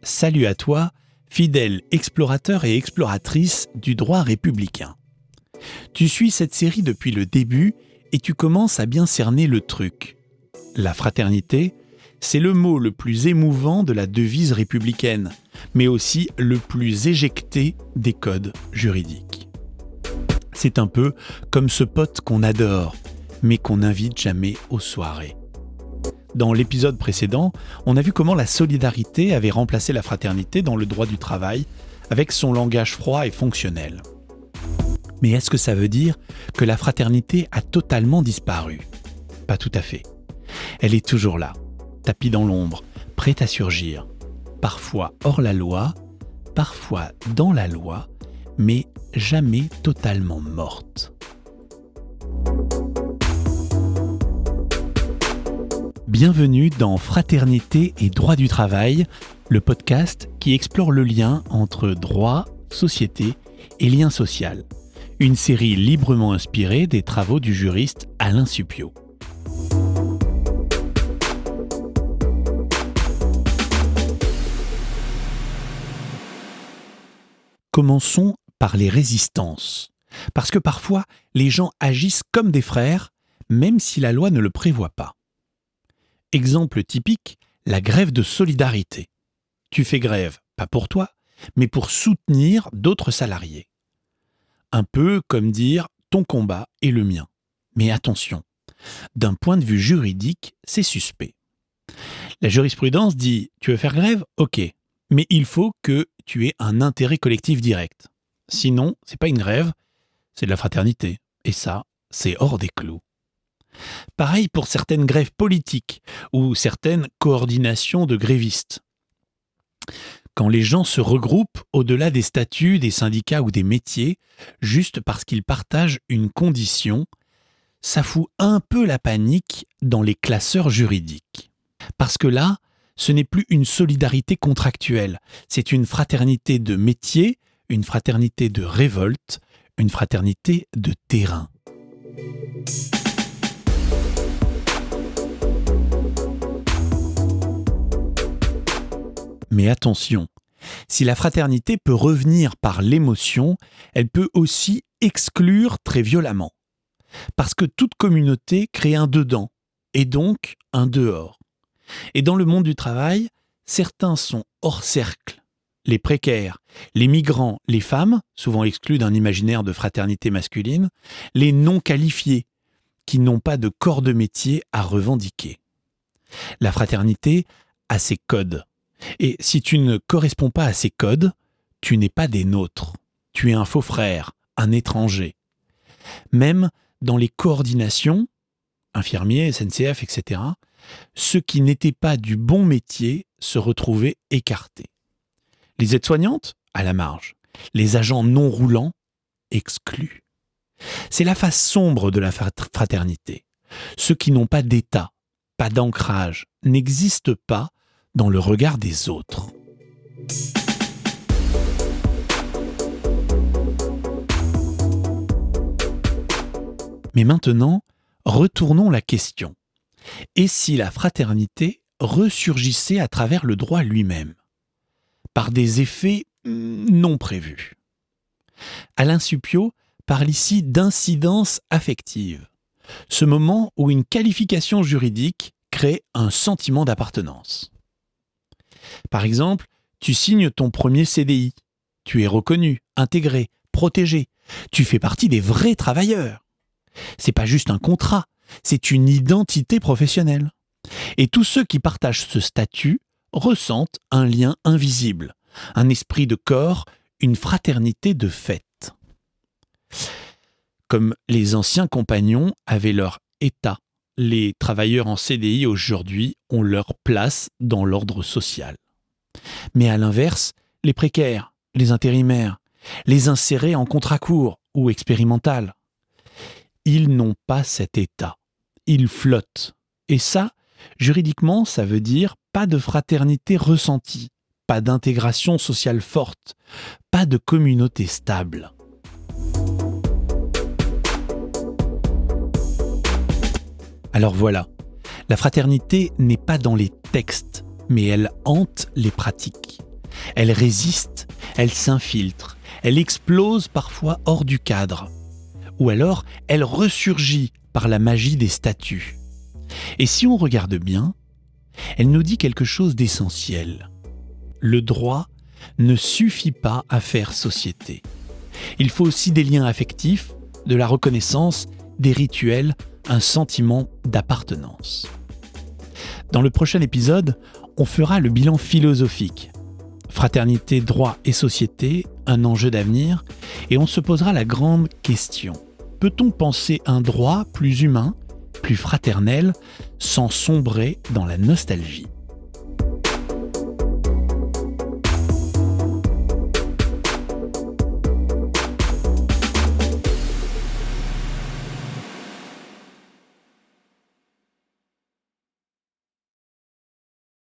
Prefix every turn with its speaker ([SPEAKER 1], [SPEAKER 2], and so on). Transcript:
[SPEAKER 1] Salut à toi, fidèle explorateur et exploratrice du droit républicain. Tu suis cette série depuis le début et tu commences à bien cerner le truc. La fraternité, c'est le mot le plus émouvant de la devise républicaine, mais aussi le plus éjecté des codes juridiques. C'est un peu comme ce pote qu'on adore, mais qu'on n'invite jamais aux soirées. Dans l'épisode précédent, on a vu comment la solidarité avait remplacé la fraternité dans le droit du travail, avec son langage froid et fonctionnel. Mais est-ce que ça veut dire que la fraternité a totalement disparu ? Pas tout à fait. Elle est toujours là, tapie dans l'ombre, prête à surgir, parfois hors la loi, parfois dans la loi, mais jamais totalement morte. Bienvenue dans Fraternité et droit du travail, le podcast qui explore le lien entre droit, société et lien social. Une série librement inspirée des travaux du juriste Alain Supiot. Commençons par les résistances. Parce que parfois, les gens agissent comme des frères, même si la loi ne le prévoit pas. Exemple typique, la grève de solidarité. Tu fais grève, pas pour toi, mais pour soutenir d'autres salariés. Un peu comme dire « ton combat est le mien ». Mais attention, d'un point de vue juridique, c'est suspect. La jurisprudence dit « tu veux faire grève ? Ok, mais il faut que tu aies un intérêt collectif direct. Sinon, c'est pas une grève, c'est de la fraternité. Et ça, c'est hors des clous. » Pareil pour certaines grèves politiques ou certaines coordinations de grévistes. Quand les gens se regroupent au-delà des statuts, des syndicats ou des métiers, juste parce qu'ils partagent une condition, ça fout un peu la panique dans les classeurs juridiques. Parce que là, ce n'est plus une solidarité contractuelle, c'est une fraternité de métier, une fraternité de révolte, une fraternité de terrain. Mais attention, si la fraternité peut revenir par l'émotion, elle peut aussi exclure très violemment. Parce que toute communauté crée un dedans, et donc un dehors. Et dans le monde du travail, certains sont hors cercle. Les précaires, les migrants, les femmes, souvent exclus d'un imaginaire de fraternité masculine, les non qualifiés, qui n'ont pas de corps de métier à revendiquer. La fraternité a ses codes. Et si tu ne corresponds pas à ces codes, tu n'es pas des nôtres. Tu es un faux frère, un étranger. Même dans les coordinations, infirmiers, SNCF, etc., ceux qui n'étaient pas du bon métier se retrouvaient écartés. Les aides-soignantes, à la marge. Les agents non roulants, exclus. C'est la face sombre de la fraternité. Ceux qui n'ont pas d'état, pas d'ancrage, n'existent pas dans le regard des autres. Mais maintenant, retournons la question. Et si la fraternité ressurgissait à travers le droit lui-même, par des effets non prévus ? Alain Supiot parle ici d'incidence affective, ce moment où une qualification juridique crée un sentiment d'appartenance. Par exemple, tu signes ton premier CDI. Tu es reconnu, intégré, protégé. Tu fais partie des vrais travailleurs. C'est pas juste un contrat, c'est une identité professionnelle. Et tous ceux qui partagent ce statut ressentent un lien invisible, un esprit de corps, une fraternité de fait. Comme les anciens compagnons avaient leur état, les travailleurs en CDI aujourd'hui ont leur place dans l'ordre social. Mais à l'inverse, les précaires, les intérimaires, les insérés en contrat court ou expérimental, ils n'ont pas cet état. Ils flottent. Et ça, juridiquement, ça veut dire pas de fraternité ressentie, pas d'intégration sociale forte, pas de communauté stable. Alors voilà, la fraternité n'est pas dans les textes, mais elle hante les pratiques. Elle résiste, elle s'infiltre, elle explose parfois hors du cadre. Ou alors, elle ressurgit par la magie des statuts. Et si on regarde bien, elle nous dit quelque chose d'essentiel. Le droit ne suffit pas à faire société. Il faut aussi des liens affectifs, de la reconnaissance, des rituels, un sentiment d'appartenance. Dans le prochain épisode, on fera le bilan philosophique. Fraternité, droit et société, un enjeu d'avenir, et on se posera la grande question. Peut-on penser un droit plus humain, plus fraternel, sans sombrer dans la nostalgie ?